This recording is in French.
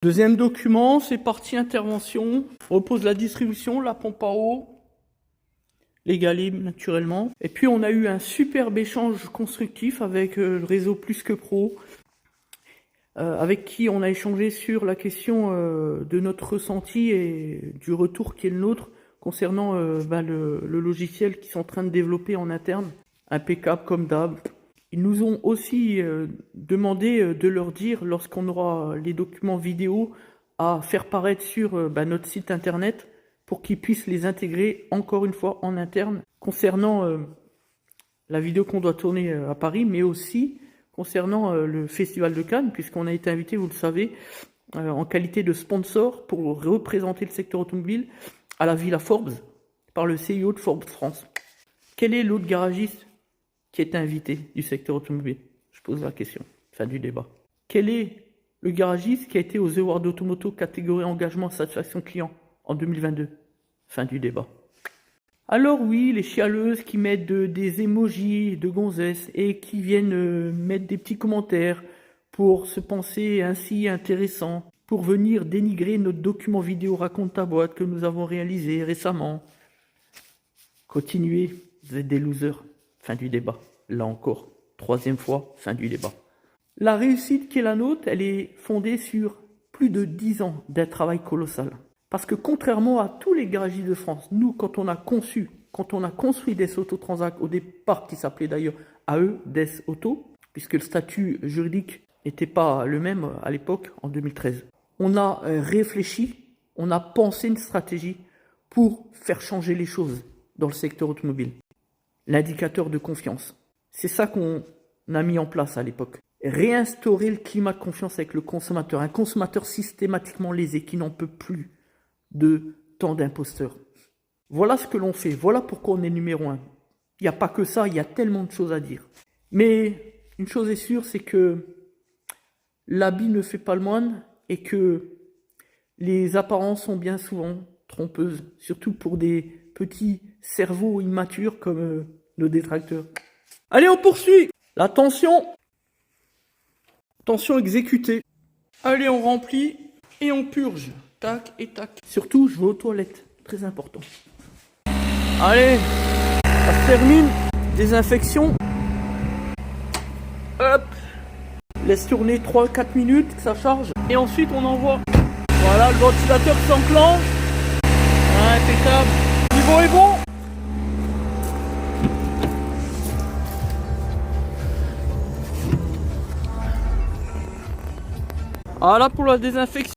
Deuxième document, c'est partie intervention. On repose la distribution, la pompe à eau, les galimes naturellement. Et puis on a eu un superbe échange constructif avec le réseau Plus que Pro, avec qui on a échangé sur la question de notre ressenti et du retour qui est le nôtre concernant le logiciel qu'ils sont en train de développer en interne. Impeccable comme d'hab. Ils nous ont aussi demandé de leur dire, lorsqu'on aura les documents vidéo, à faire paraître sur notre site internet pour qu'ils puissent les intégrer encore une fois en interne concernant la vidéo qu'on doit tourner à Paris, mais aussi concernant le Festival de Cannes, puisqu'on a été invité, vous le savez, en qualité de sponsor pour représenter le secteur automobile à la Villa Forbes par le CIO de Forbes France. Quel est l'autre garagiste qui est invité du secteur automobile? Je pose la question, fin du débat. Quel est le garagiste qui a été aux Awards d'Automoto catégorie engagement satisfaction client en 2022? Fin du débat. Alors oui, les chialeuses qui mettent des emojis de gonzesses et qui viennent mettre des petits commentaires pour se penser ainsi intéressant, pour venir dénigrer notre document vidéo Raconte ta boîte que nous avons réalisé récemment. Continuez, vous êtes des losers. Fin du débat. Là encore, troisième fois, fin du débat. La réussite qui est la nôtre, elle est fondée sur plus de 10 ans d'un travail colossal. Parce que contrairement à tous les garagistes de France, nous, quand on a construit Des Auto Transact, au départ qui s'appelait d'ailleurs AE Des Auto, puisque le statut juridique n'était pas le même à l'époque, en 2013. On a réfléchi, on a pensé une stratégie pour faire changer les choses dans le secteur automobile. L'indicateur de confiance. C'est ça qu'on a mis en place à l'époque. Réinstaurer le climat de confiance avec le consommateur. Un consommateur systématiquement lésé qui n'en peut plus de tant d'imposteurs. Voilà ce que l'on fait. Voilà pourquoi on est numéro 1. Il n'y a pas que ça, il y a tellement de choses à dire. Mais une chose est sûre, c'est que l'habit ne fait pas le moine et que les apparences sont bien souvent trompeuses, surtout pour des petits cerveaux immatures comme nos détracteurs. Allez, on poursuit. La tension. Tension exécutée. Allez, on remplit et on purge. Tac et tac. Surtout, je vais aux toilettes. Très important. Allez, ça se termine. Désinfection. Hop. Laisse tourner 3-4 minutes, que ça charge. Et ensuite, on envoie. Voilà, le ventilateur s'enclenche. Impeccable. Le niveau est bon. Voilà pour la désinfection.